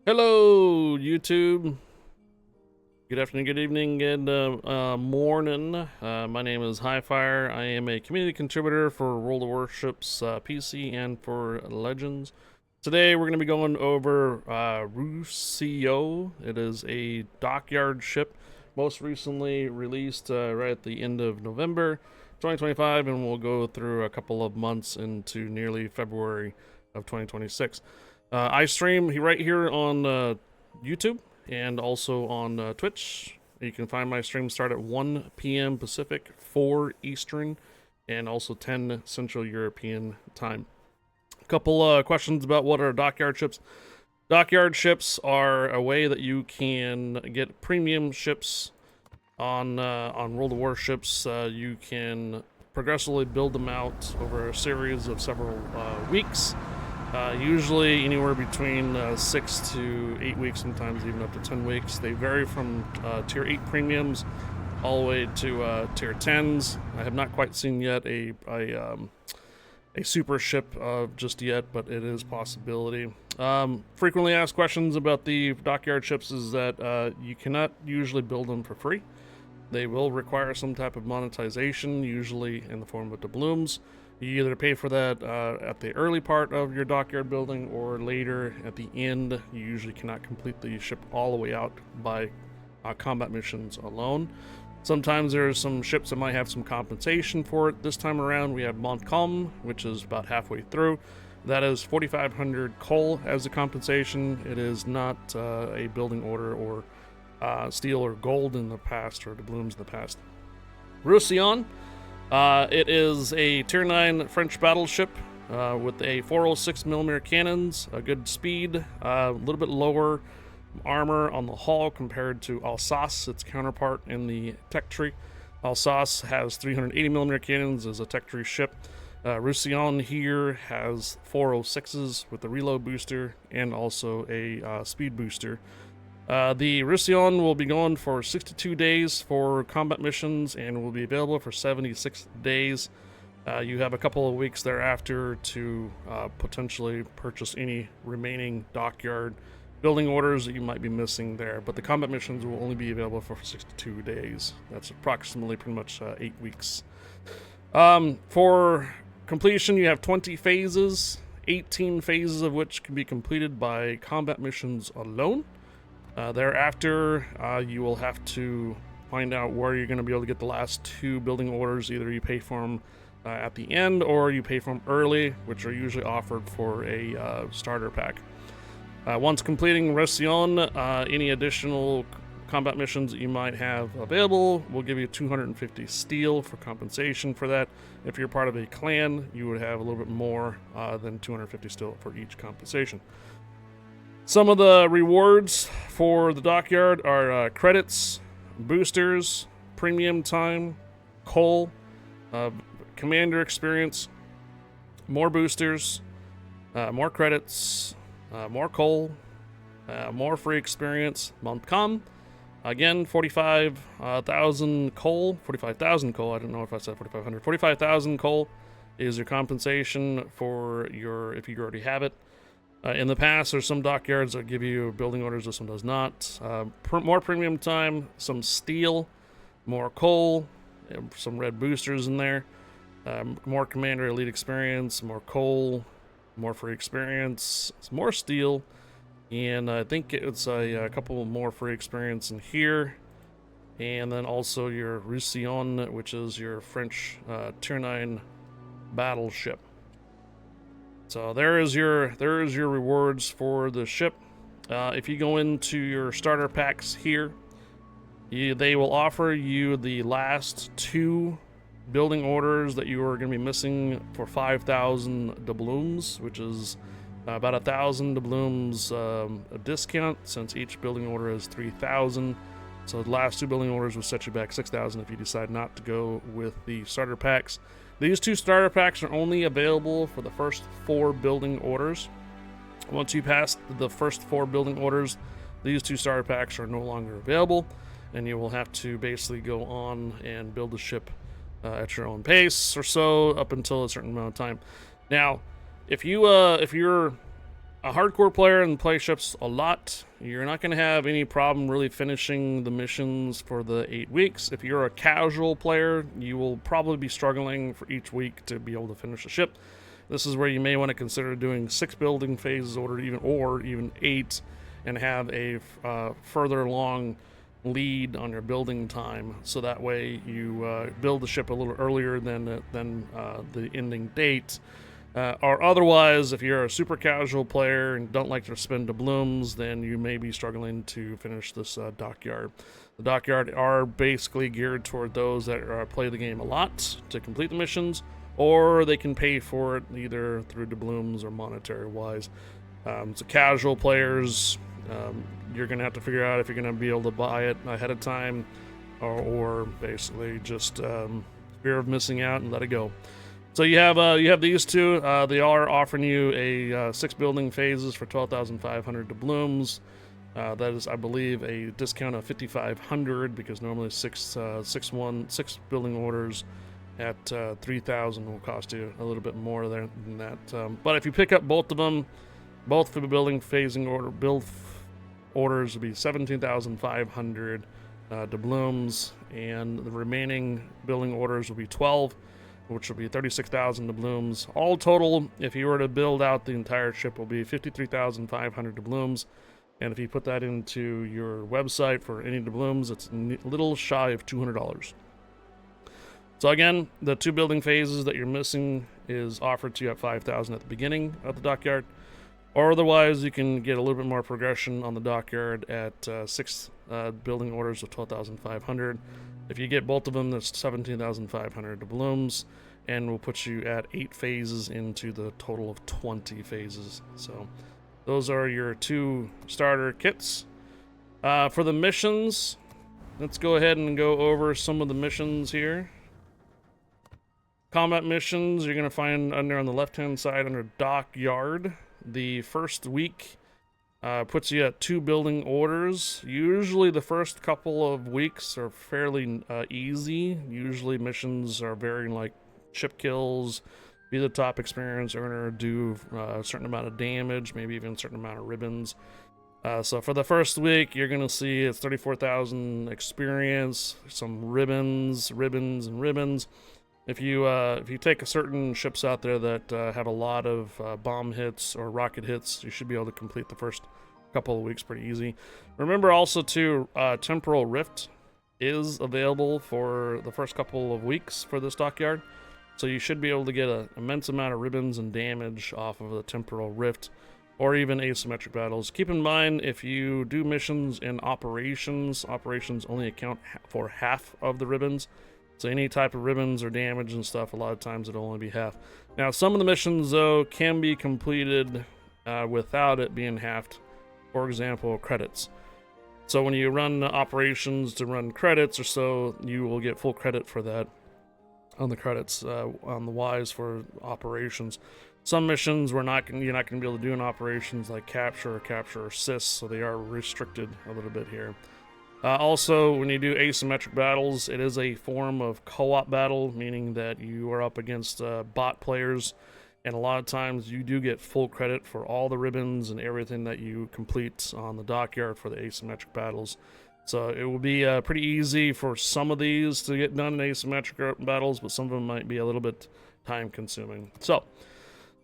Hello, YouTube. Good afternoon, good evening, and morning. My name is Highfire. I am a community contributor for World of Warships PC and for Legends. Today we're going to be going over Roussillon. It is a dockyard ship, most recently released right at the end of November 2025, and we'll go through a couple of months into nearly February of 2026. I stream right here on YouTube and also on Twitch. You can find my streams start at 1 p.m. Pacific, 4 Eastern, and also 10 Central European time. A couple questions about what are dockyard ships. Dockyard ships are a way that you can get premium ships on World of Warships. You can progressively build them out over a series of several weeks. Usually anywhere between 6 to 8 weeks, sometimes even up to 10 weeks. They vary from tier 8 premiums all the way to tier 10s. I have not quite seen yet a super ship just yet, but it is a possibility. Frequently asked questions about the dockyard ships is that you cannot usually build them for free. They will require some type of monetization, usually in the form of doubloons. You either pay for that at the early part of your dockyard building or later at the end. You usually cannot complete the ship all the way out by combat missions alone. Sometimes there's some ships that might have some compensation for it. This time around we have Montcalm, which is about halfway through. That is 4,500 coal as the compensation. It is not a building order or steel or gold in the past or doubloons in the past. Roussillon. It is a tier 9 French battleship with a 406mm cannons, a good speed, a little bit lower armor on the hull compared to Alsace, its counterpart in the tech tree. Alsace has 380mm cannons as a tech tree ship. Roussillon here has 406s with a reload booster and also a speed booster. The Roussillon will be going for 62 days for combat missions and will be available for 76 days. You have a couple of weeks thereafter to potentially purchase any remaining dockyard building orders that you might be missing there, but the combat missions will only be available for 62 days. That's approximately pretty much 8 weeks. For completion, you have 20 phases, 18 phases of which can be completed by combat missions alone. Thereafter, you will have to find out where you're going to be able to get the last 2 building orders. Either you pay for them at the end or you pay for them early, which are usually offered for a starter pack. Once completing Roussillon, any additional combat missions that you might have available will give you 250 steel for compensation for that. If you're part of a clan, you would have a little bit more than 250 steel for each compensation. Some of the rewards for the dockyard are credits, boosters, premium time, coal, commander experience, more boosters, more credits, more coal, more free experience. Montcalm, again, 45,000 coal. 45,000 coal. I don't know if I said 4,500. 45,000 coal is your compensation for your, if you already have it. In the past, there's some dockyards that give you building orders, this one does not. More premium time, some steel, more coal, some red boosters in there, more commander elite experience, more coal, more free experience, some more steel, and I think it's a couple more free experience in here. And then also your Roussillon, which is your French tier 9 battleship. So there is your rewards for the ship. If you go into your starter packs here, they will offer you the last 2 building orders that you are going to be missing for 5,000 doubloons, which is about 1,000 doubloons a discount, since each building order is 3,000. So the last 2 building orders will set you back 6,000 if you decide not to go with the starter packs. These 2 starter packs are only available for the first 4 building orders. Once you pass the first 4 building orders, these 2 starter packs are no longer available, and you will have to basically go on and build the ship at your own pace or so up until a certain amount of time. Now, if you're a hardcore player and play ships a lot, you're not going to have any problem really finishing the missions for the 8 weeks. If you're a casual player, you will probably be struggling for each week to be able to finish a ship. This is where you may want to consider doing 6 building phases or even 8, and have a further along lead on your building time, so that way you build the ship a little earlier than the ending date. Or otherwise, if you're a super casual player and don't like to spend doubloons, then you may be struggling to finish this dockyard. The dockyard are basically geared toward those that play the game a lot to complete the missions, or they can pay for it either through doubloons or monetary wise. So casual players, you're going to have to figure out if you're going to be able to buy it ahead of time, or basically just fear of missing out and let it go. So you have these two. They are offering you a 6 building phases for 12,500 doubloons. That is, I believe, a discount of 5,500, because normally 6 building orders at 3,000 will cost you a little bit more there than that. But if you pick up both of them, both for the building phasing orders will be 17,500 doubloons, and the remaining building orders will be 12, which will be 36,000 doubloons. All total, if you were to build out the entire ship, will be 53,500 doubloons. And if you put that into your website for any doubloons, it's a little shy of $200. So again, the 2 building phases that you're missing is offered to you at 5,000 at the beginning of the dockyard. Or otherwise, you can get a little bit more progression on the dockyard at 6 building orders of 12,500. If you get both of them, that's 17,500 doubloons, and will put you at 8 phases into the total of 20 phases. So those are your 2 starter kits. For the missions, let's go ahead and go over some of the missions here. Combat missions, you're going to find under on the left-hand side under Dockyard. The first week puts you at 2 building orders. Usually the first couple of weeks are fairly easy. Usually missions are varying, like ship kills, be the top experience earner, do a certain amount of damage, maybe even a certain amount of ribbons. So for the first week, you're going to see it's 34,000 experience, some ribbons. If you take a certain ships out there that have a lot of bomb hits or rocket hits, you should be able to complete the first couple of weeks pretty easy. Remember also too, Temporal Rift is available for the first couple of weeks for this dockyard, so you should be able to get an immense amount of ribbons and damage off of the Temporal Rift, or even asymmetric battles. Keep in mind, if you do missions in operations only account for half of the ribbons. So any type of ribbons or damage and stuff, a lot of times it'll only be half. Now, some of the missions, though, can be completed without it being halved. For example, credits. So when you run operations to run credits or so, you will get full credit for that on the credits on the Ys for operations. Some missions you're not going to be able to do in operations, like capture or assist, so they are restricted a little bit here. Also, when you do asymmetric battles, it is a form of co-op battle, meaning that you are up against bot players, and a lot of times you do get full credit for all the ribbons and everything that you complete on the dockyard for the asymmetric battles. So it will be pretty easy for some of these to get done in asymmetric battles, but some of them might be a little bit time consuming. So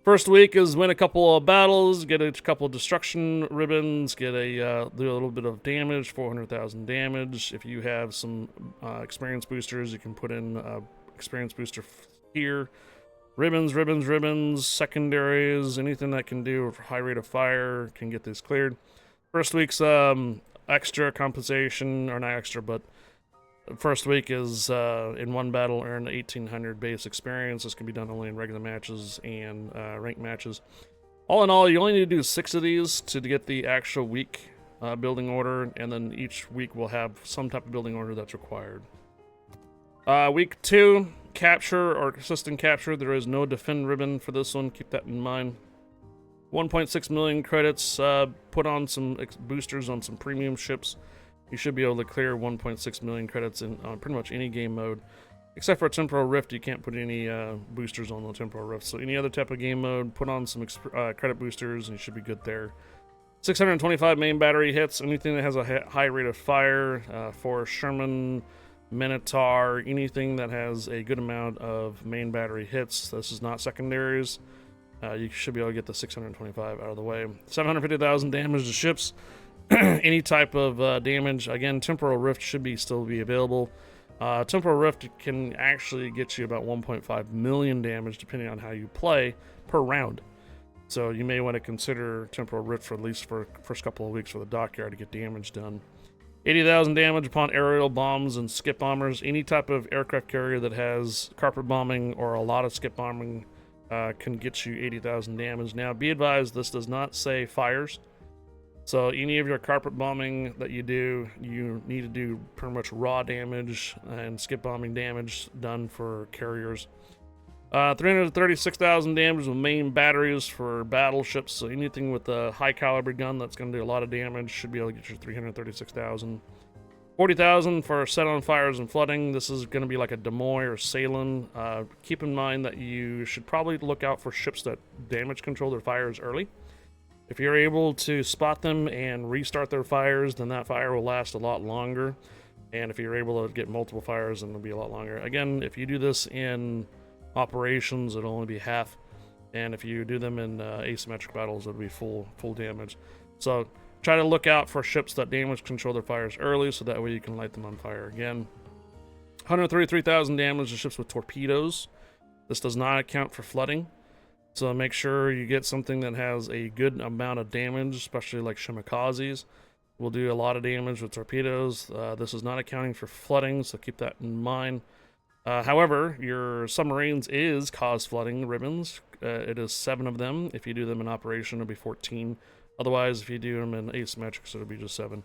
first week is win a couple of battles, get a couple of destruction ribbons, get do a little bit of damage, 400,000 damage. If you have some experience boosters, you can put in experience booster here. Ribbons, secondaries, anything that can do a high rate of fire can get this cleared. First week's extra compensation, or not extra, but first week is in one battle earn 1,800 base experience. This can be done only in regular matches and ranked matches. All in all, you only need to do 6 of these to get the actual week building order, and then each week will have some type of building order that's required. Week 2, capture or assistant capture. There is no defend ribbon for this one. Keep that in mind. 1.6 million credits. Put on some boosters on some premium ships. You should be able to clear 1.6 million credits in pretty much any game mode. Except for a temporal rift, you can't put any boosters on the temporal rift. So any other type of game mode, put on some credit boosters and you should be good there. 625 main battery hits. Anything that has a high rate of fire, for Sherman, Minotaur, anything that has a good amount of main battery hits. This is not secondaries. You should be able to get the 625 out of the way. 750,000 damage to ships. Any type of damage. Again, temporal rift should still be available. Temporal rift can actually get you about 1.5 million damage depending on how you play per round. So you may want to consider temporal rift for at least for first couple of weeks for the dockyard to get damage done. 80,000 damage upon aerial bombs and skip bombers. Any type of aircraft carrier that has carpet bombing or a lot of skip bombing can get you 80,000 damage. Now, be advised, this does not say fires. So any of your carpet bombing that you do, you need to do pretty much raw damage and skip bombing damage done for carriers. 336,000 damage with main batteries for battleships. So anything with a high caliber gun that's going to do a lot of damage should be able to get you 336,000. 40,000 for set on fires and flooding. This is going to be like a Des Moines or Salem. Keep in mind that you should probably look out for ships that damage control their fires early. If you're able to spot them and restart their fires, then that fire will last a lot longer. And if you're able to get multiple fires, then it'll be a lot longer. Again, if you do this in operations, it'll only be half. And if you do them in asymmetric battles, it'll be full damage. So try to look out for ships that damage control their fires early, so that way you can light them on fire again. 133,000 damage to ships with torpedoes. This does not account for flooding. So make sure you get something that has a good amount of damage, especially like Shimikazes. Will do a lot of damage with torpedoes. This is not accounting for flooding, so keep that in mind. However, your submarines is cause flooding ribbons. It is 7 of them. If you do them in operation, it'll be 14. Otherwise, if you do them in asymmetrics, it'll be just 7.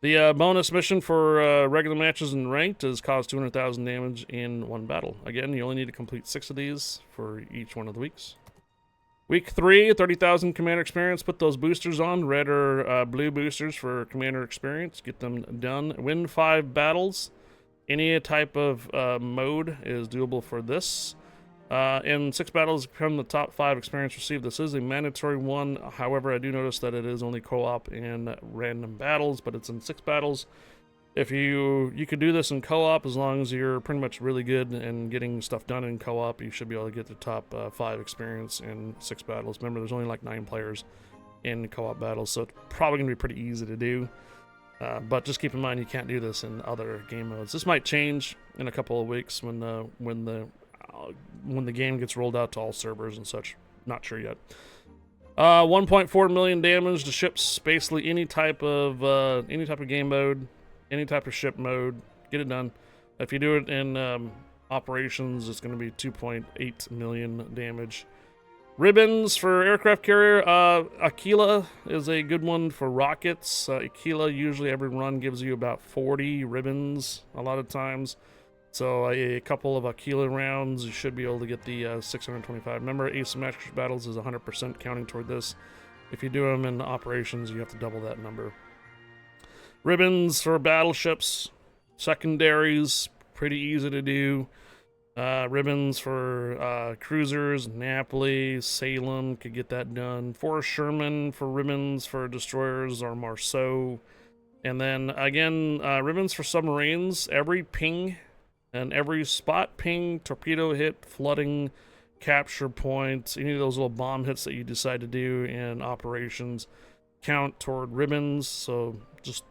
The bonus mission for regular matches and ranked is cause 200,000 damage in 1 battle. Again, you only need to complete 6 of these for each one of the weeks. Week 3, 30,000 commander experience. Put those boosters on, red or blue boosters for commander experience. Get them done. Win 5 battles. Any type of mode is doable for this. In 6 battles, become the top 5 experience received. This is a mandatory one. However, I do notice that it is only co-op in random battles, but it's in 6 battles. If you could do this in co-op as long as you're pretty much really good and getting stuff done in co-op, you should be able to get the top 5 experience in 6 battles. Remember, there's only like 9 players in co-op battles, so it's probably going to be pretty easy to do. But just keep in mind you can't do this in other game modes. This might change in a couple of weeks when the game gets rolled out to all servers and such. Not sure yet. 1.4 million damage to ships. Basically any type of game mode, any type of ship mode. Get it done. If you do it in operations, it's going to be 2.8 million damage. Ribbons for aircraft carrier. Aquila is a good one for rockets. Aquila, usually every run gives you about 40 ribbons a lot of times. So a couple of Aquila rounds, you should be able to get the 625. Remember, asymmetric battles is 100% counting toward this. If you do them in operations, you have to double that number. Ribbons for battleships. Secondaries, pretty easy to do. Ribbons for cruisers, Napoli, Salem, could get that done. For Sherman, for ribbons for destroyers or Marceau. And then again, ribbons for submarines. Every ping and every spot ping, torpedo hit, flooding, capture point, any of those little bomb hits that you decide to do in operations count toward ribbons. So just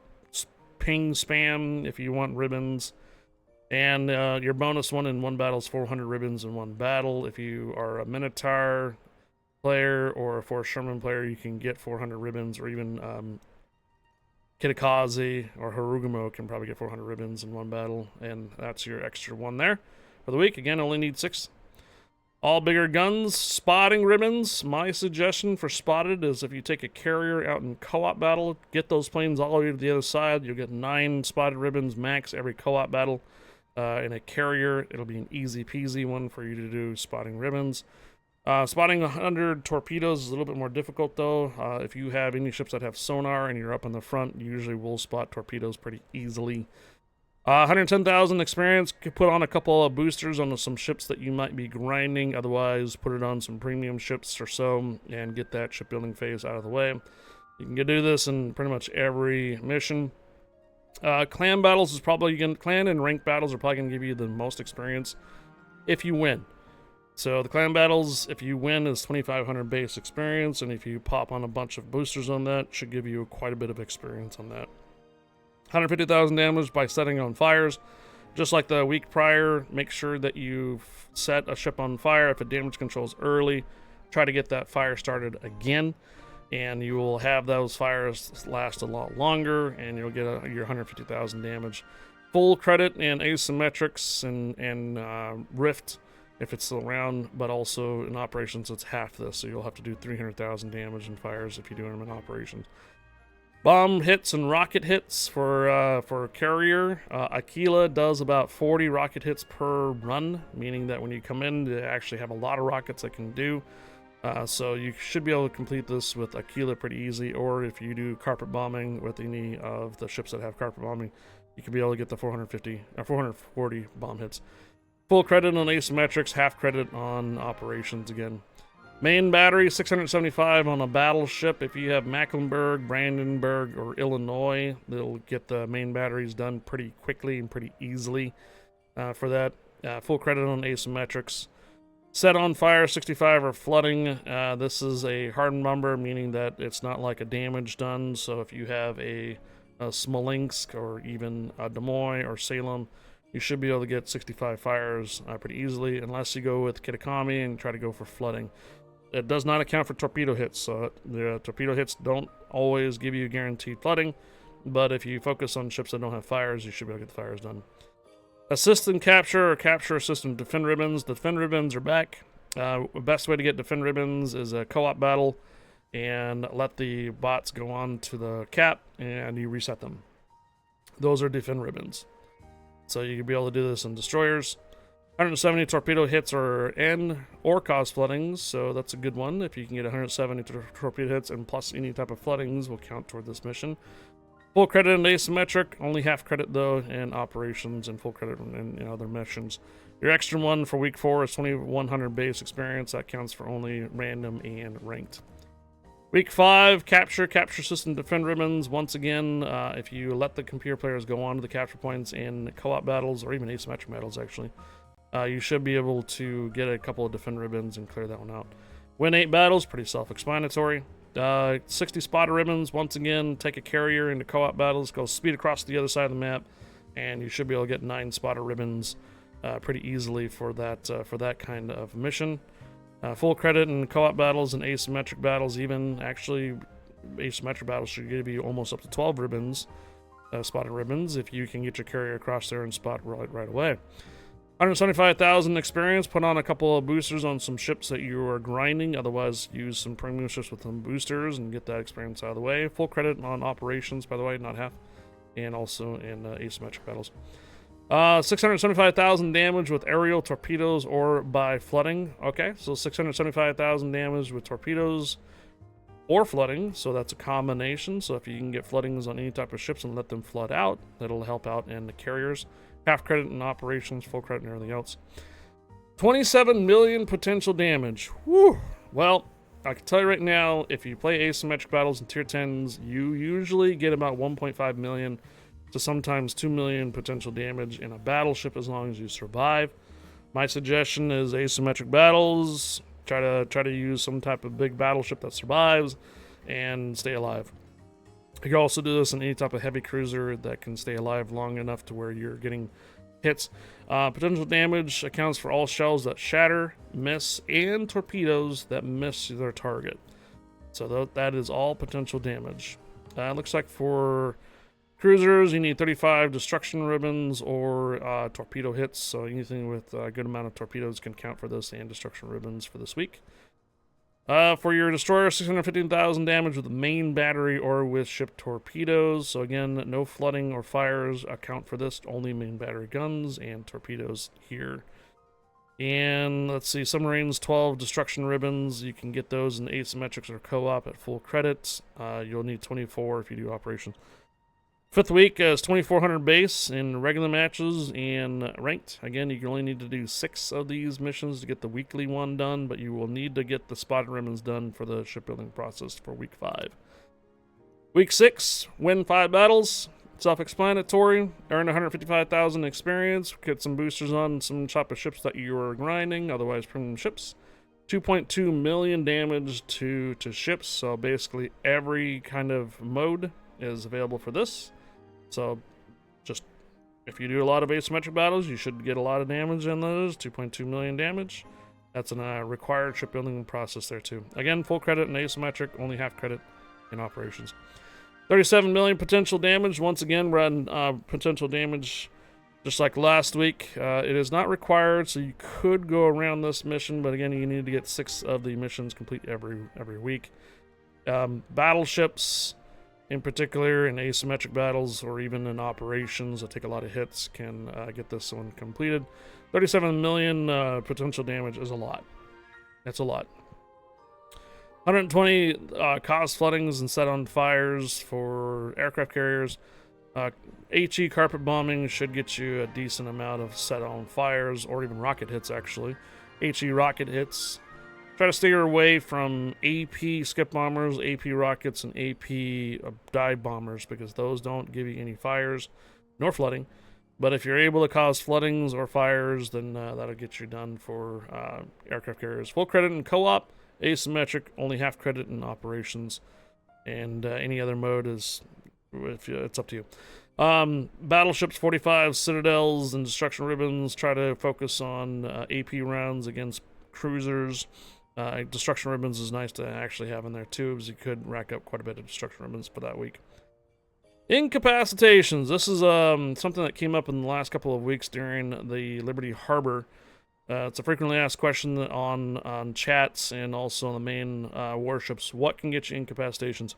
ping spam if you want ribbons. And your bonus one in 1 battle is 400 ribbons in 1 battle. If you are a Minotaur player or a Force Sherman player, you can get 400 ribbons, or even Kitakaze or Harugumo can probably get 400 ribbons in 1 battle. And that's your extra one there for the week. Again, only need 6. All bigger guns, spotting ribbons. My suggestion for spotted is if you take a carrier out in co-op battle, get those planes all the way to the other side. You'll get 9 spotted ribbons max every co-op battle. In a carrier, it'll be an easy peasy one for you to do spotting ribbons. Spotting 100 torpedoes is a little bit more difficult though. If you have any ships that have sonar and you're up in the front, you usually will spot torpedoes pretty easily. 110,000 experience. Could put on a couple of boosters on some ships that you might be grinding. Otherwise, put it on some premium ships or so and get that shipbuilding phase out of the way. You can do this in pretty much every mission. Clan battles is probably going to... Clan and rank battles are probably going to give you the most experience if you win. So the clan battles, if you win, is 2,500 base experience, and if you pop on a bunch of boosters on that, should give you quite a bit of experience on that. 150,000 damage by setting on fires. Just like the week prior, make sure that you set a ship on fire. If it damage controls early, try to get that fire started again, and you will have those fires last a lot longer, and you'll get your 150,000 damage. Full credit in asymmetrics and rift if it's still around, but also in operations it's half this, so you'll have to do 300,000 damage in fires if you do them in operations. Bomb hits and rocket hits for carrier. Aquila does about 40 rocket hits per run, meaning that when you come in, they actually have a lot of rockets that can do. So you should be able to complete this with Aquila pretty easy, or if you do carpet bombing with any of the ships that have carpet bombing, you can be able to get the 440 bomb hits. Full credit on asymmetrics, half credit on operations again. Main battery, 675 on a battleship. If you have Mecklenburg, Brandenburg, or Illinois, they'll get the main batteries done pretty quickly and pretty easily for that. Full credit on asymmetrics. Set on fire, 65 or flooding. This is a hardened number, meaning that it's not like a damage done. So if you have a Smolensk or even Des Moines or Salem, you should be able to get 65 fires pretty easily, unless you go with Kitakami and try to go for flooding. It does not account for torpedo hits, so the torpedo hits don't always give you guaranteed flooding, but if you focus on ships that don't have fires, you should be able to get the fires done. Assist and capture, or capture, assist, and defend ribbons. The defend ribbons are back. The best way to get defend ribbons is a co-op battle, and let the bots go on to the cap, and you reset them. Those are defend ribbons. So you can be able to do this in destroyers. 170 torpedo hits or cause floodings, so that's a good one. If you can get 170 torpedo hits and plus any type of floodings will count toward this mission. Full credit in asymmetric, only half credit though in operations, and full credit in other missions. Your extra one for week 4 is 2,100 base experience. That counts for only random and ranked. Week 5, capture system defend ribbons. Once again, if you let the computer players go on to the capture points in co-op battles, or even asymmetric battles actually, you should be able to get a couple of defend ribbons and clear that one out. Win 8 battles, pretty self-explanatory. 60 spotter ribbons. Once again, take a carrier into co-op battles, go speed across the other side of the map, and you should be able to get 9 spotter ribbons pretty easily for that kind of mission. Full credit in co-op battles and asymmetric battles, even. Actually, asymmetric battles should give you almost up to 12 ribbons, spotted ribbons, if you can get your carrier across there and spot right away. 175,000 experience. Put on a couple of boosters on some ships that you are grinding. Otherwise, use some premium ships with some boosters and get that experience out of the way. Full credit on operations, by the way, not half. And also in asymmetric battles. 675,000 damage with aerial torpedoes or by flooding. Okay, so 675,000 damage with torpedoes or flooding, so that's a combination. So if you can get floodings on any type of ships and let them flood out, that'll help out in the carriers. Half credit in operations, full credit in everything else. 27 million potential damage. Whew. Well, I can tell you right now, if you play asymmetric battles in tier 10s, you usually get about 1.5 million to sometimes 2 million potential damage in a battleship as long as you survive. My suggestion is asymmetric battles. Try to use some type of big battleship that survives and stay alive. You can also do this in any type of heavy cruiser that can stay alive long enough to where you're getting hits. Potential damage accounts for all shells that shatter, miss, and torpedoes that miss their target. So that is all potential damage. Looks like for cruisers, you need 35 destruction ribbons or torpedo hits, so anything with a good amount of torpedoes can count for this, and destruction ribbons for this week. For your destroyer, 615,000 damage with the main battery or with ship torpedoes. So again, no flooding or fires account for this, only main battery guns and torpedoes here. And let's see, submarines, 12 destruction ribbons. You can get those in asymmetrics or co-op at full credits. You'll need 24 if you do operations. Fifth week is 2,400 base in regular matches and ranked. Again, you only need to do 6 of these missions to get the weekly one done, but you will need to get the spotted ribbons done for the shipbuilding process for week 5. Week 6, win 5 battles. Self-explanatory. Earn 155,000 experience. Get some boosters on some chopper ships that you are grinding, otherwise premium ships. 2.2 million damage to ships, so basically every kind of mode is available for this. So, just if you do a lot of asymmetric battles, you should get a lot of damage in those. 2.2 million damage. That's a required shipbuilding process there too. Again, full credit in asymmetric, only half credit in operations. 37 million potential damage. Once again, we're at potential damage just like last week. It is not required, so you could go around this mission, but again, you need to get 6 of the missions complete every week. Battleships, in particular, in asymmetric battles or even in operations that take a lot of hits, can get this one completed. 37 million potential damage is a lot. That's a lot. 120 cause floodings and set on fires for aircraft carriers. HE carpet bombing should get you a decent amount of set on fires or even rocket hits, actually. HE rocket hits. Try to stay away from AP skip bombers, AP rockets, and AP dive bombers because those don't give you any fires nor flooding. But if you're able to cause floodings or fires, then that'll get you done for aircraft carriers. Full credit in co-op, asymmetric, only half credit in operations, and any other mode is it's up to you. Battleships, 45, citadels, and destruction ribbons. Try to focus on AP rounds against cruisers. Destruction ribbons is nice to actually have in there too, because you could rack up quite a bit of destruction ribbons for that week. Incapacitations. This is something that came up in the last couple of weeks during the Liberty Harbor. It's a frequently asked question on chats and also on the main warships. What can get you incapacitations?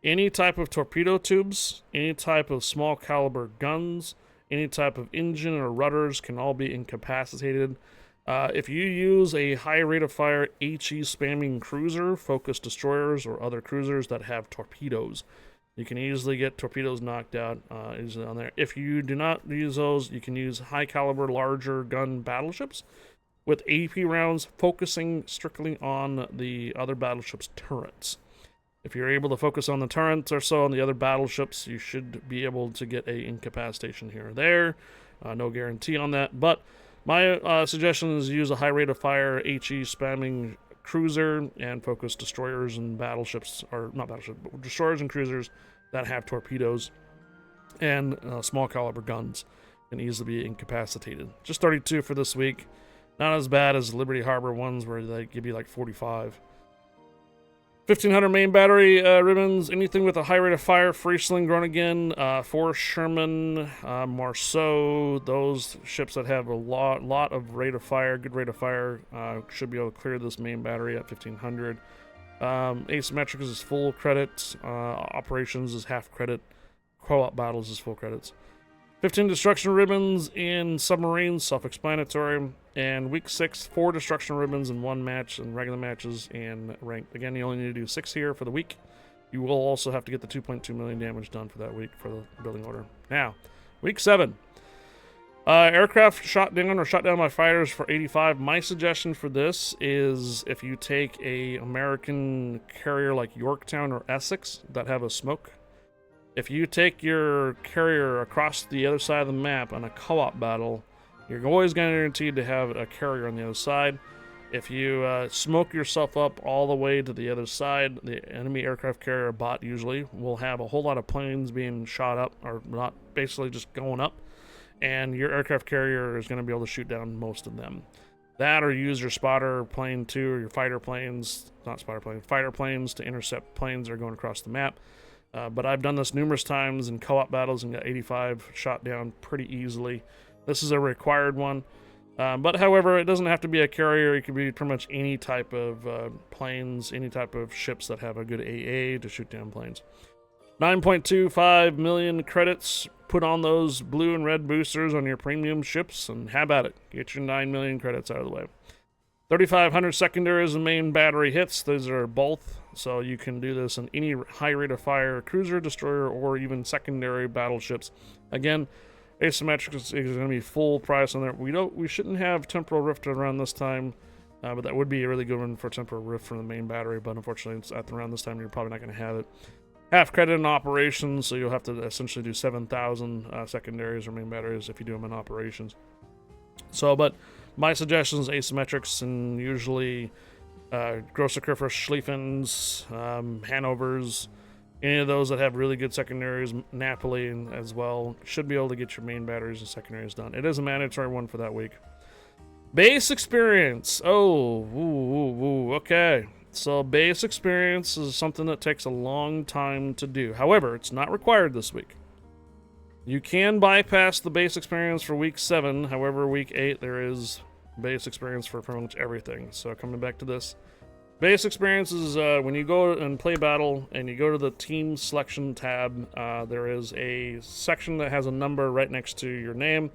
Any type of torpedo tubes, any type of small caliber guns, any type of engine or rudders can all be incapacitated. If you use a high rate of fire HE spamming cruiser, focused destroyers, or other cruisers that have torpedoes, you can easily get torpedoes knocked out easily on there. If you do not use those, you can use high caliber, larger gun battleships with AP rounds focusing strictly on the other battleships' turrets. If you're able to focus on the turrets or so on the other battleships, you should be able to get a incapacitation here or there. No guarantee on that, but my suggestion is use a high rate of fire HE spamming cruiser and focus destroyers and battleships, or not battleships, but destroyers and cruisers that have torpedoes and small caliber guns can easily be incapacitated. Just 32 for this week. Not as bad as Liberty Harbor ones where they give you like 45. 1,500 main battery ribbons. Anything with a high rate of fire, free sling, Groningen, Forrest Sherman, Marceau. Those ships that have a lot of rate of fire, good rate of fire, should be able to clear this main battery at 1,500. Asymmetric is full credit. Operations is half credit. Co-op battles is full credits. 15 destruction ribbons in submarines, self-explanatory. And week 6, 4 destruction ribbons in 1 match and regular matches and ranked. Again, you only need to do 6 here for the week. You will also have to get the 2.2 million damage done for that week for the building order. Now, week 7. Aircraft shot down or shot down by fighters for 85. My suggestion for this is if you take a American carrier like Yorktown or Essex that have a smoke. If you take your carrier across the other side of the map on a co-op battle, you're always guaranteed to have a carrier on the other side. If you smoke yourself up all the way to the other side, the enemy aircraft carrier bot usually will have a whole lot of planes being shot up, or not, basically just going up, and your aircraft carrier is going to be able to shoot down most of them. That, or use your spotter plane too, or your fighter planes, not spotter plane, fighter planes to intercept planes that are going across the map. But I've done this numerous times in co-op battles and got 85 shot down pretty easily. This is a required one. But however, it doesn't have to be a carrier. It could be pretty much any type of planes, any type of ships that have a good AA to shoot down planes. 9.25 million credits. Put on those blue and red boosters on your premium ships and have at it. Get your 9 million credits out of the way. 3,500 secondaries and main battery hits. Those are both So you can do this in any high rate of fire cruiser, destroyer, or even secondary battleships. Again, asymmetric is going to be full price on there. We shouldn't have temporal rift around this time, but that would be a really good one for temporal rift from the main battery. But unfortunately, it's at around this time you're probably not going to have it. Half credit in operations, so you'll have to essentially do 7,000 secondaries or main batteries if you do them in operations. So, but my suggestion is asymmetrics, and usually Grosser Kurfürst Schlieffens, Hanovers, any of those that have really good secondaries, Napoli as well, should be able to get your main batteries and secondaries done. It is a mandatory one for that week. Base experience. Okay. So base experience is something that takes a long time to do. However, it's not required this week. You can bypass the base experience for week 7. However, week 8 there is base experience for pretty much everything. So coming back to this, base experience is when you go and play battle and you go to the team selection tab, there is a section that has a number right next to your name,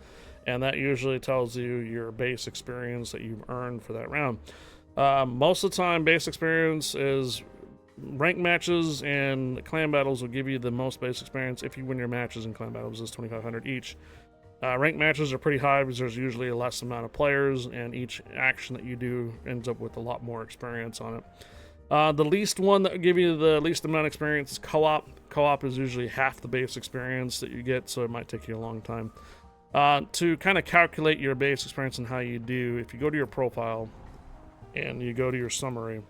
and that usually tells you your base experience that you've earned for that round. Most of the time, base experience is rank matches, and clan battles will give you the most base experience. If you win your matches in clan battles, is 2,500 each. Rank matches are pretty high because there's usually a less amount of players, and each action that you do ends up with a lot more experience on it. The least one that will give you the least amount of experience is co-op. Co-op is usually half the base experience that you get, so it might take you a long time. To kind of calculate your base experience and how you do, if you go to your profile and you go to your summary,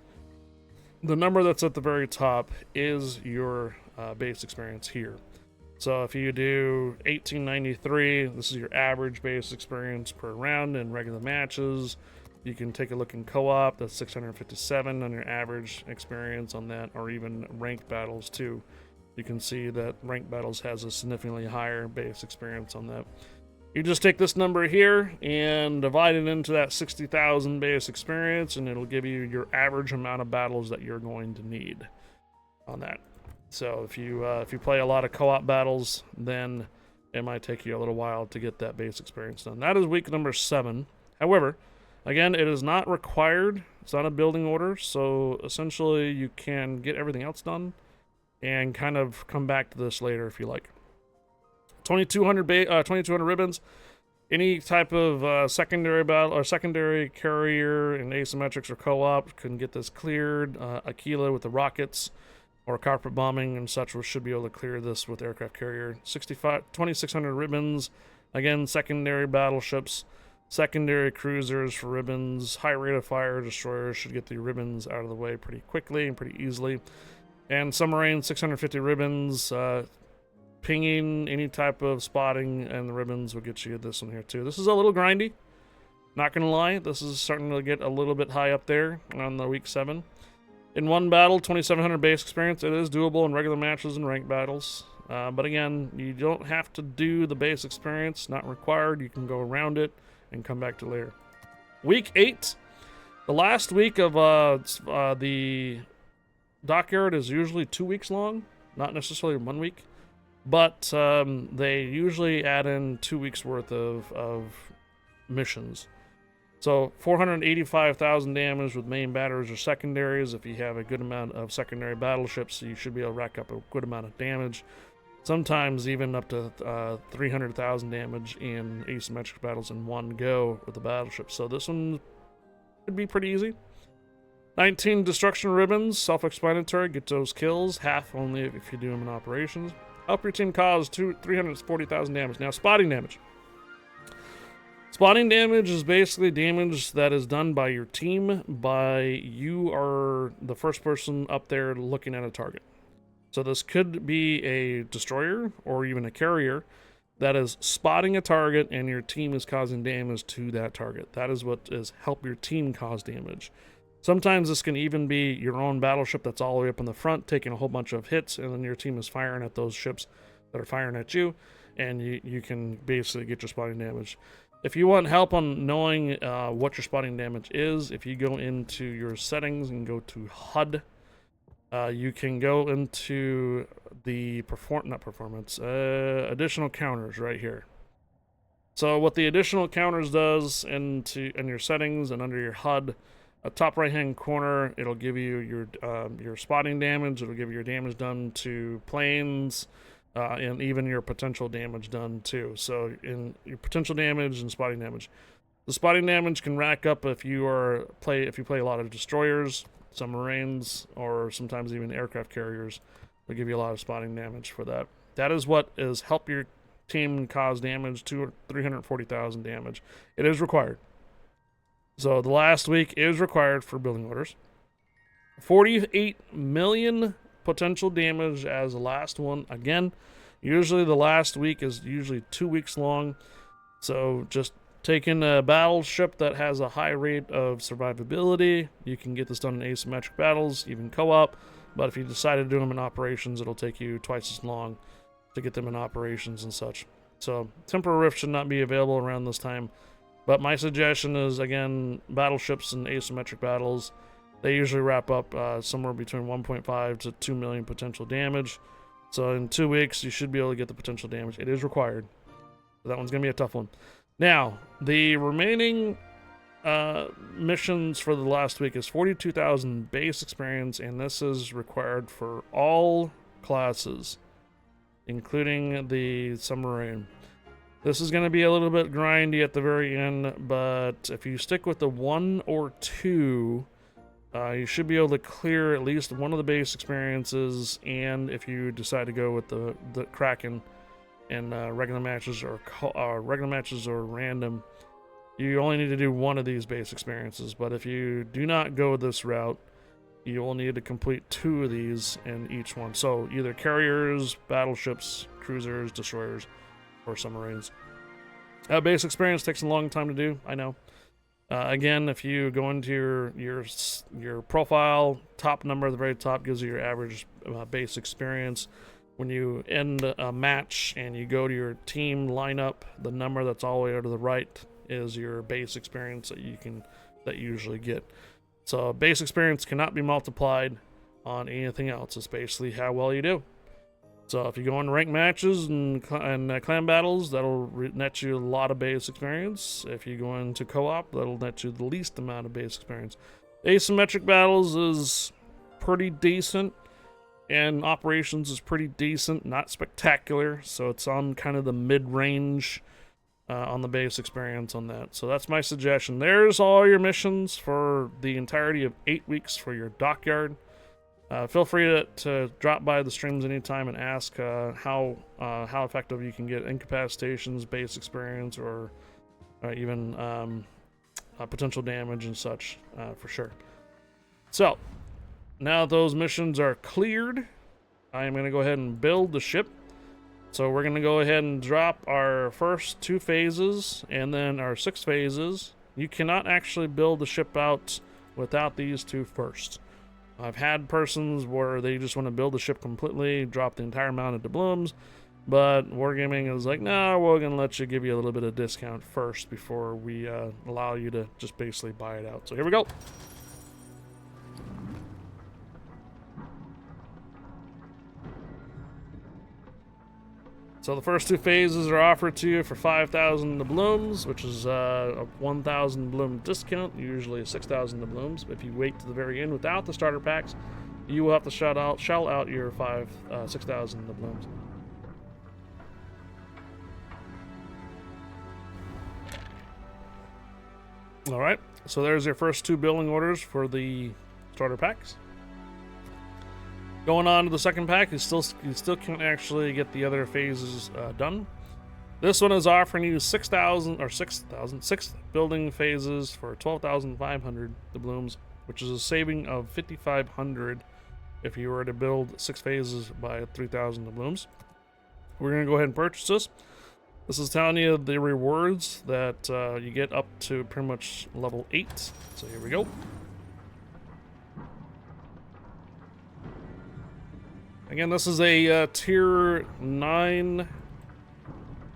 the number that's at the very top is your base experience here. So if you do 1893, this is your average base experience per round in regular matches. You can take a look in co-op, that's 657 on your average experience on that, or even ranked battles too. You can see that ranked battles has a significantly higher base experience on that. You just take this number here and divide it into that 60,000 base experience, and it'll give you your average amount of battles that you're going to need on that. So if you play a lot of co-op battles, then it might take you a little while to get that base experience done. That is week number 7. However, again, it is not required. It's not a building order, so essentially you can get everything else done and kind of come back to this later if you like. 2,200 ribbons. Any type of secondary battle or secondary carrier in asymmetrics or co-op can get this cleared. Aquila with the rockets or carpet bombing and such should be able to clear this with aircraft carrier. 2,600 ribbons. Again, secondary battleships, secondary cruisers for ribbons. High rate of fire destroyers should get the ribbons out of the way pretty quickly and pretty easily. And submarine, 650 ribbons. Pinging, any type of spotting, and the ribbons will get you this one here too. This is a little grindy, not gonna lie. This is starting to get a little bit high up there on the week 7. In one battle, 2,700 base experience. It is doable in regular matches and ranked battles, but again, you don't have to do the base experience, not required. You can go around it and come back to later. Week 8, the last week of the dockyard is usually 2 weeks long, not necessarily 1 week. But they usually add in 2 weeks worth of missions. So 485,000 damage with main batteries or secondaries. If you have a good amount of secondary battleships, you should be able to rack up a good amount of damage. Sometimes even up to 300,000 damage in asymmetric battles in one go with the battleship. So this one could be pretty easy. 19 destruction ribbons, self-explanatory. Get those kills, half only if you do them in operations. Help your team cause 340,000 damage. Now, spotting damage. Spotting damage is basically damage that is done by your team, by you are the first person up there looking at a target. So this could be a destroyer or even a carrier that is spotting a target and your team is causing damage to that target. That is what is help your team cause damage. Sometimes this can even be your own battleship that's all the way up in the front, taking a whole bunch of hits, and then your team is firing at those ships that are firing at you, and you can basically get your spotting damage. If you want help on knowing what your spotting damage is, if you go into your settings and go to HUD, you can go into the additional counters right here. So what the additional counters does in your settings and under your HUD, top right hand corner, it'll give you your spotting damage. It'll give you your damage done to planes, and even your potential damage done too. So in your potential damage and spotting damage, the spotting damage can rack up if you play a lot of destroyers, submarines, or sometimes even aircraft carriers. They'll give you a lot of spotting damage for that. That is what is help your team cause damage to 340,000 damage. It is required. So the last week is required for building orders. 48 million potential damage as the last one. Again, usually the last week is usually 2 weeks long. So just taking a battleship that has a high rate of survivability, you can get this done in asymmetric battles, even co-op. But if you decide to do them in operations, it'll take you twice as long to get them in operations and such. So Temporal Rift should not be available around this time. But my suggestion is, again, battleships and asymmetric battles, they usually wrap up somewhere between 1.5 to 2 million potential damage. So in 2 weeks, you should be able to get the potential damage. It is required. So that one's going to be a tough one. Now, the remaining missions for the last week is 42,000 base experience, and this is required for all classes, including the submarine. This is going to be a little bit grindy at the very end, but if you stick with the 1 or 2, you should be able to clear at least one of the base experiences. And if you decide to go with the Kraken and regular matches or random, you only need to do one of these base experiences. But if you do not go this route, you will need to complete 2 of these in each one. So either carriers, battleships, cruisers, destroyers, or submarines. Base experience takes a long time to do, I know. Again, if you go into your profile, top number at the very top gives you your average base experience. When you end a match and you go to your team lineup, the number that's all the way to the right is your base experience that you usually get. So base experience cannot be multiplied on anything else. It's basically how well you do. So if you go into ranked matches and clan battles, that'll net you a lot of base experience. If you go into co-op, that'll net you the least amount of base experience. Asymmetric battles is pretty decent, and operations is pretty decent, not spectacular. So it's on kind of the mid-range on the base experience on that. So that's my suggestion. There's all your missions for the entirety of 8 weeks for your dockyard. Feel free to drop by the streams anytime and ask how effective you can get incapacitations, base experience, or even potential damage and such for sure. So now those missions are cleared, I am going to go ahead and build the ship. So we're going to go ahead and drop our first 2 phases and then our 6 phases. You cannot actually build the ship out without these 2 first. I've had persons where they just want to build the ship completely, drop the entire amount of doubloons, but Wargaming is like, no, we're going to give you a little bit of discount first before we allow you to just basically buy it out. So here we go. So the first 2 phases are offered to you for 5,000 doubloons, which is a 1,000 doubloon discount, usually 6,000 doubloons. If you wait to the very end without the starter packs, you will have to shell out your 6,000 doubloons. All right, so there's your first 2 building orders for the starter packs. Going on to the second pack, you still can't actually get the other phases done. This one is offering you 6 building phases for 12,500 doubloons, which is a saving of 5,500 if you were to build 6 phases by 3,000 doubloons. We're going to go ahead and purchase this. This is telling you the rewards that you get up to pretty much level 8. So here we go. Again, this is a tier 9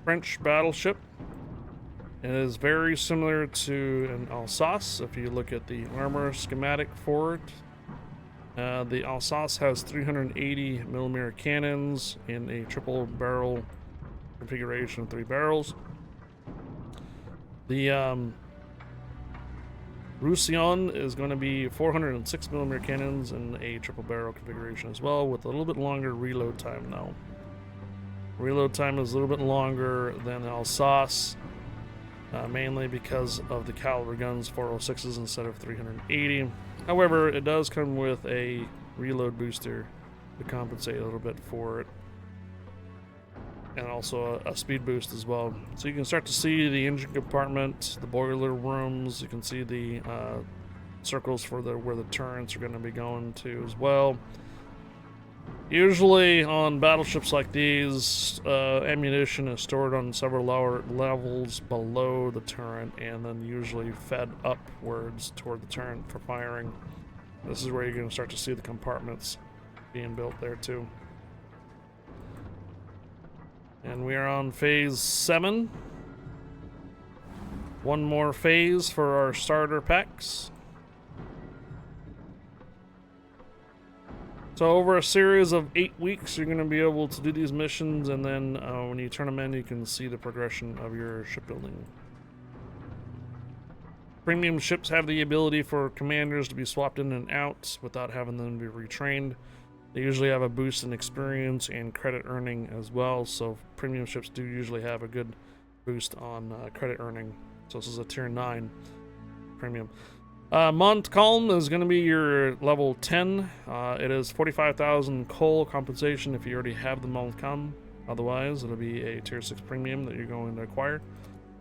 French battleship. It is very similar to an Alsace if you look at the armor schematic for it. The Alsace has 380 millimeter cannons in a triple barrel configuration of 3 barrels. The Roussillon is going to be 406mm cannons and a triple barrel configuration as well, with a little bit longer reload time now. Reload time is a little bit longer than Alsace, mainly because of the caliber guns, 406s instead of 380. However, it does come with a reload booster to compensate a little bit for it, and also a speed boost as well. So you can start to see the engine compartment, the boiler rooms. You can see the circles for where the turrets are going to be going to as well. Usually on battleships like these, ammunition is stored on several lower levels below the turret and then usually fed upwards toward the turret for firing. This is where you're going to start to see the compartments being built there too. And we are on phase 7. One more phase for our starter packs. So over a series of 8 weeks, you're going to be able to do these missions, and then when you turn them in, you can see the progression of your shipbuilding. Premium ships have the ability for commanders to be swapped in and out without having them be retrained. They usually have a boost in experience and credit earning as well, so premium ships do usually have a good boost on credit earning. So this is a tier 9 premium. Montcalm is going to be your level 10. It is 45,000 coal compensation if you already have the Montcalm. Otherwise, it'll be a tier 6 premium that you're going to acquire.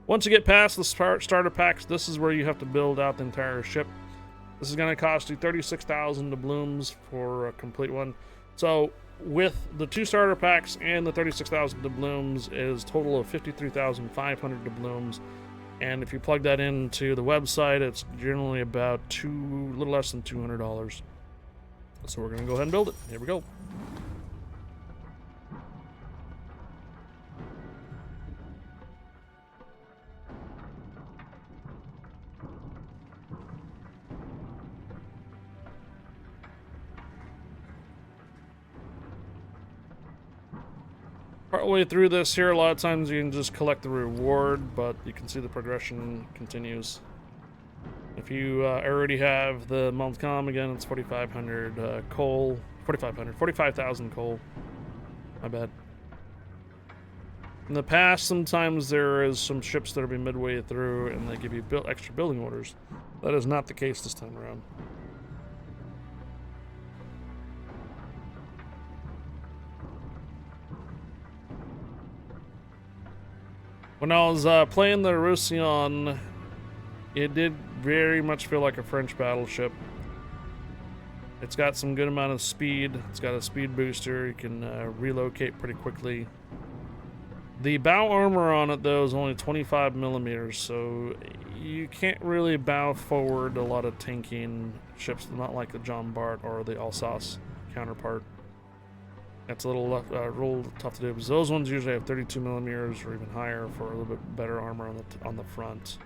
Once you get past the starter packs, this is where you have to build out the entire ship. This is going to cost you 36,000 doubloons for a complete one. So with the 2 starter packs and the 36,000 doubloons is a total of 53,500 doubloons. And if you plug that into the website, it's generally about a little less than $200. So we're going to go ahead and build it. Here we go. Partway through this here, a lot of times you can just collect the reward, but you can see the progression continues. If you already have the Montcalm, again, it's 4,500 coal. 45,000 coal. My bad. In the past, sometimes there is some ships that will be midway through and they give you extra building orders. That is not the case this time around. When I was playing the Roussillon, it did very much feel like a French battleship. It's got some good amount of speed. It's got a speed booster. You can relocate pretty quickly. The bow armor on it, though, is only 25 millimeters, so you can't really bow forward a lot of tanking ships, not like the John Bart or the Alsace counterpart. That's a little tough to do, because those ones usually have 32 millimeters or even higher for a little bit better armor on the front.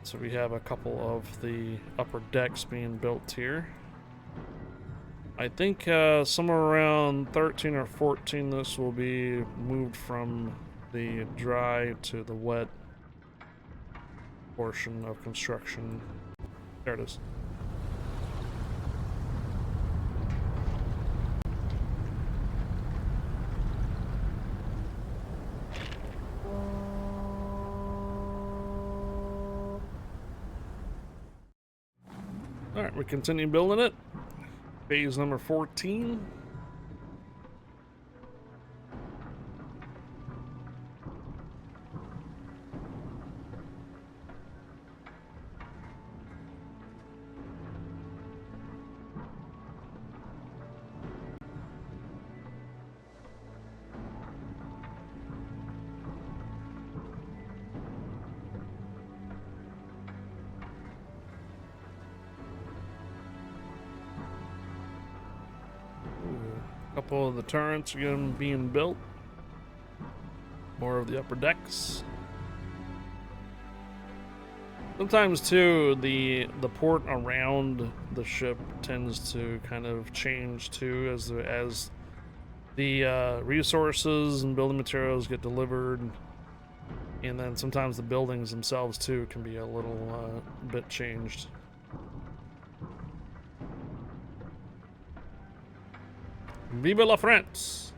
So we have a couple of the upper decks being built here. I think somewhere around 13 or 14 this will be moved from the dry to the wet portion of construction. There it is. Alright, we continue building it. Phase number 14. Couple of the turrets again being built. More of the upper decks. Sometimes too, the port around the ship tends to kind of change too as the resources and building materials get delivered. And then sometimes the buildings themselves too can be a little bit changed. Vive la France!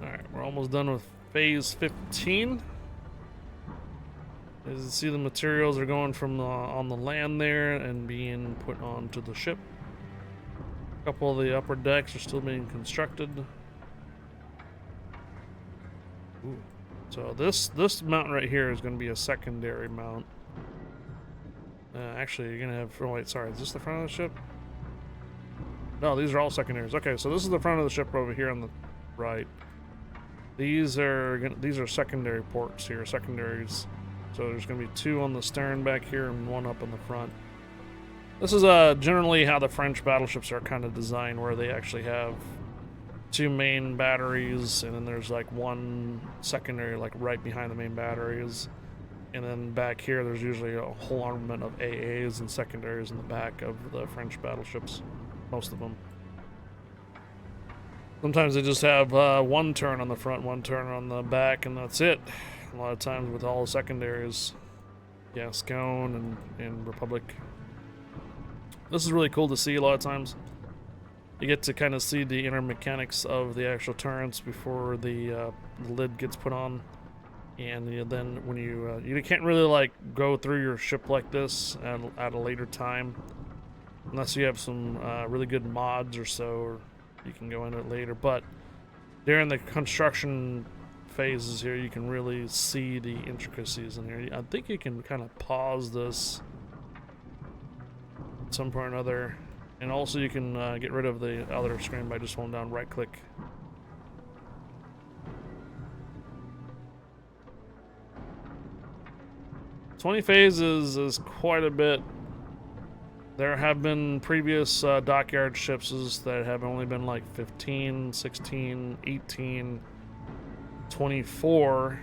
Alright, we're almost done with phase 15. As you can see, the materials are going from on the land there and being put onto the ship. A couple of the upper decks are still being constructed. Ooh. So this mount right here is going to be a secondary mount. Actually, you're gonna have. Oh wait, sorry. Is this the front of the ship? No, these are all secondaries. Okay, so this is the front of the ship over here on the right. These are secondary ports here, secondaries. So there's gonna be 2 on the stern back here and 1 up in the front. This is generally how the French battleships are kind of designed, where they actually have 2 main batteries, and then there's like 1 secondary, like right behind the main batteries. And then back here, there's usually a whole armament of AAs and secondaries in the back of the French battleships, most of them. Sometimes they just have 1 turn on the front, 1 turn on the back, and that's it. A lot of times with all the secondaries, Gascon and Republic. This is really cool to see a lot of times. You get to kind of see the inner mechanics of the actual turrets before the lid gets put on. And then when you can't really like go through your ship like this at a later time, unless you have some really good mods or so, or you can go into it later. But during the construction phases here, you can really see the intricacies in here. I think you can kind of pause this at some point or another, and also you can get rid of the other screen by just holding down right click. "20 phases is quite a bit. There have been previous dockyard ships that have only been like 15, 16, 18, 24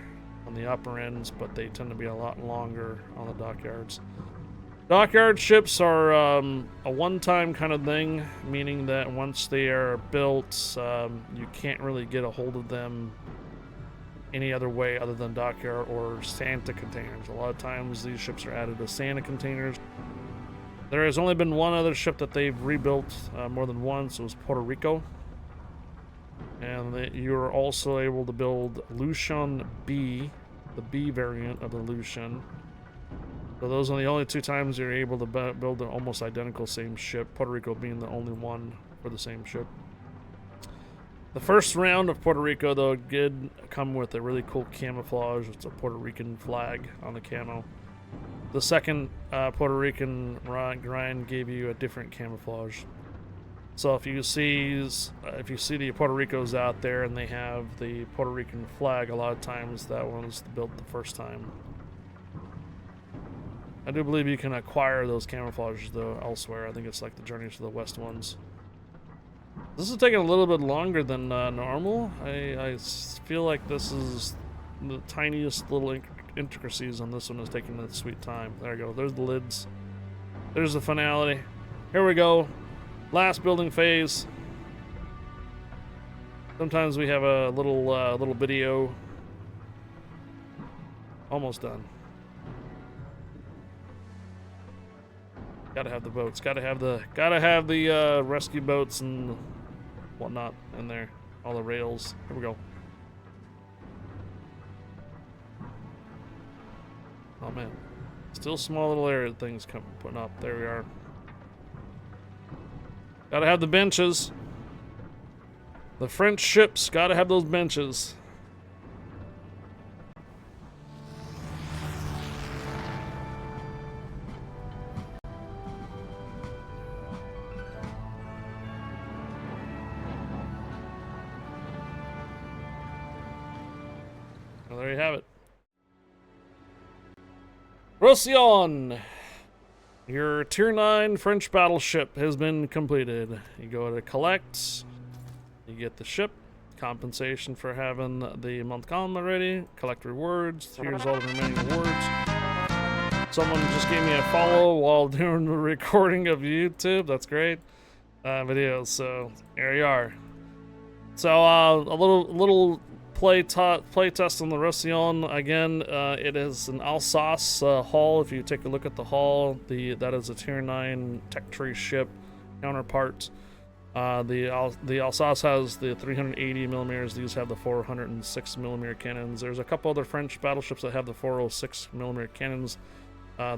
on the upper ends, but they tend to be a lot longer on the dockyards. Dockyard ships are a one-time kind of thing, meaning that once they are built, you can't really get a hold of them any other way other than dockyard or Santa containers. A lot of times these ships are added as Santa containers. There has only been 1 other ship that they've rebuilt more than once. It was Puerto Rico. And you're also able to build Roussillon B, the B variant of the Roussillon. So those are the only 2 times you're able to build an almost identical same ship, Puerto Rico being the only one for the same ship. The first round of Puerto Rico, though, did come with a really cool camouflage. It's a Puerto Rican flag on the camo. The second Puerto Rican grind gave you a different camouflage. So if you see the Puerto Ricos out there and they have the Puerto Rican flag, a lot of times that one was built the first time. I do believe you can acquire those camouflages though elsewhere. I think it's like the Journey to the West ones. This is taking a little bit longer than normal. I feel like this is the tiniest little intricacies on this one is taking a sweet time. There we go. There's the lids. There's the finality. Here we go. Last building phase. Sometimes we have a little video. Almost done. Gotta have the boats. Gotta have the rescue boats and whatnot in there. All the rails. Here we go. Oh man, still small little area things putting up. There we are. Gotta have the benches. The French ships gotta have those benches. Well, there you have it. Roussillon! Your Tier 9 French battleship has been completed. You go to collect, you get the ship, compensation for having the Montcalm already, collect rewards, here's all the remaining rewards. Someone just gave me a follow while doing the recording of YouTube, that's great. Videos, so here you are. So a little play test on the Roussillon. Again, it is an Alsace hull. If you take a look at the hull, that is a Tier 9 tech tree ship counterpart. The Alsace has the 380 millimeters. These have the 406 millimeter cannons. There's a couple other French battleships that have the 406 millimeter cannons.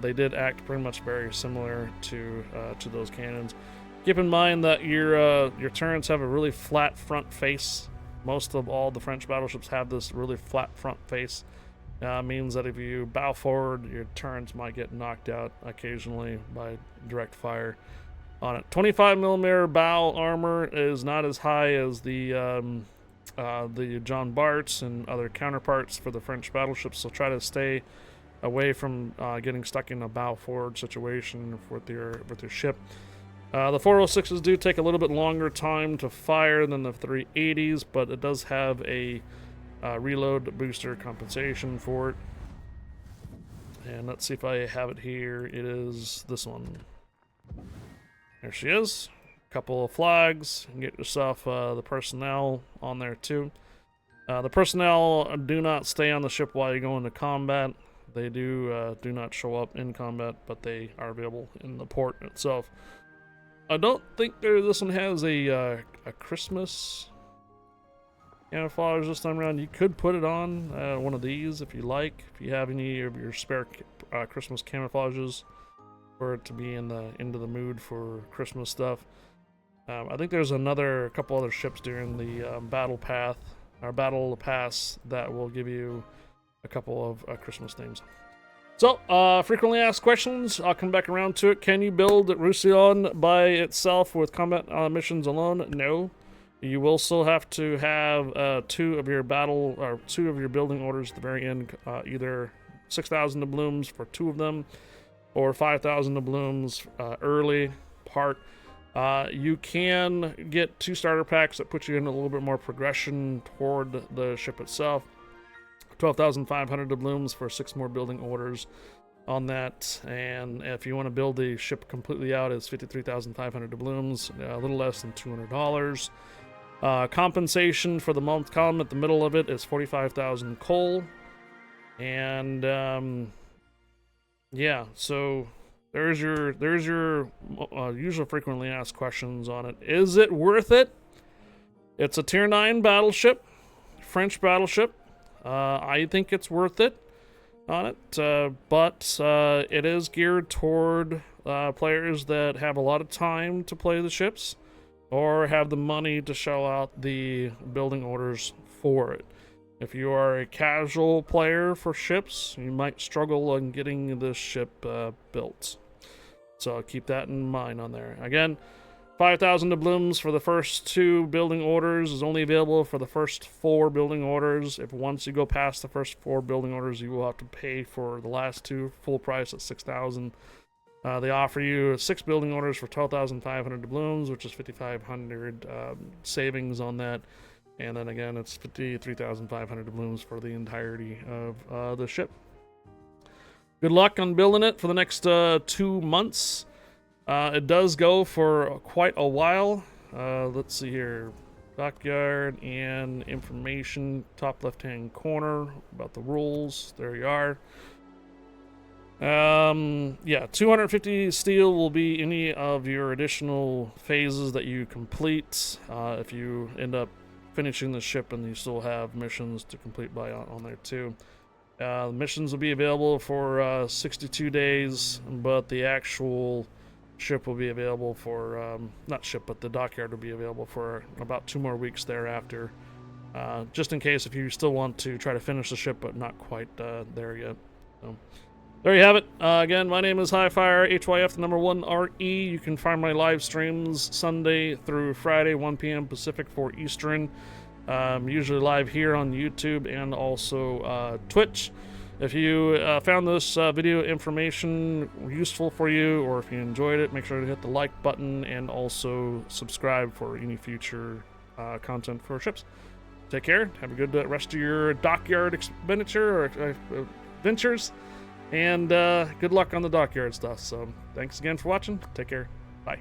They did act pretty much very similar to those cannons. Keep in mind that your turrets have a really flat front face. Most of all the French battleships have this really flat front face. Means that if you bow forward, your turrets might get knocked out occasionally by direct fire on it. 25 millimeter bow armor is not as high as the John Barts and other counterparts for the French battleships, so try to stay away from getting stuck in a bow forward situation with your ship. The 406s do take a little bit longer time to fire than the 380s, but it does have a reload booster compensation for it. And let's see if I have it here. It is this one. There she is. A couple of flags. And get yourself the personnel on there too. The personnel do not stay on the ship while you go into combat. They do not show up in combat, but they are available in the port itself. I don't think this one has a Christmas camouflage this time around. You could put it on one of these if you like. If you have any of your spare Christmas camouflages for it to be into the mood for Christmas stuff. I think there's a couple other ships during the battle pass that will give you a couple of Christmas themes. So, frequently asked questions. I'll come back around to it. Can you build Roussillon by itself with combat missions alone? No. You will still have to have two of your building orders at the very end. Either 6,000 doubloons for 2 of them, or 5,000 doubloons early part. You can get 2 starter packs that put you in a little bit more progression toward the ship itself. 12,500 doubloons for 6 more building orders on that. And if you want to build the ship completely out, it's 53,500 doubloons, a little less than $200. Compensation for the Montcalm at the middle of it is 45,000 coal. And yeah, so there's your usual frequently asked questions on it. Is it worth it? It's a Tier 9 battleship, French battleship. I think it's worth it on it, but it is geared toward players that have a lot of time to play the ships or have the money to shell out the building orders for it. If you are a casual player for ships, you might struggle on getting this ship built. So keep that in mind on there. Again, 5,000 doubloons for the first 2 building orders is only available for the first 4 building orders. If once you go past the first 4 building orders, you will have to pay for the last 2 full price at 6,000. They offer you 6 building orders for 12,500 doubloons, which is 5,500 savings on that. And then again, it's 53,500 doubloons for the entirety of the ship. Good luck on building it for the next 2 months. It does go for quite a while. Let's see here. Dockyard and information, top left-hand corner about the rules. There you are. Yeah, 250 steel will be any of your additional phases that you complete. If you end up finishing the ship and you still have missions to complete on there too. Missions will be available for 62 days, but the actual ship will be available for, not ship, but the dockyard will be available for about 2 more weeks thereafter. Just in case if you still want to try to finish the ship, but not quite there yet. So, there you have it. Again, my name is Highfire, HYF, the number 1 RE. You can find my live streams Sunday through Friday, 1 p.m. Pacific, 4 Eastern. Usually live here on YouTube and also Twitch. If you found this video information useful for you, or if you enjoyed it, make sure to hit the like button and also subscribe for any future content for ships. Take care. Have a good rest of your dockyard expenditure or ventures. And good luck on the dockyard stuff. So thanks again for watching. Take care. Bye.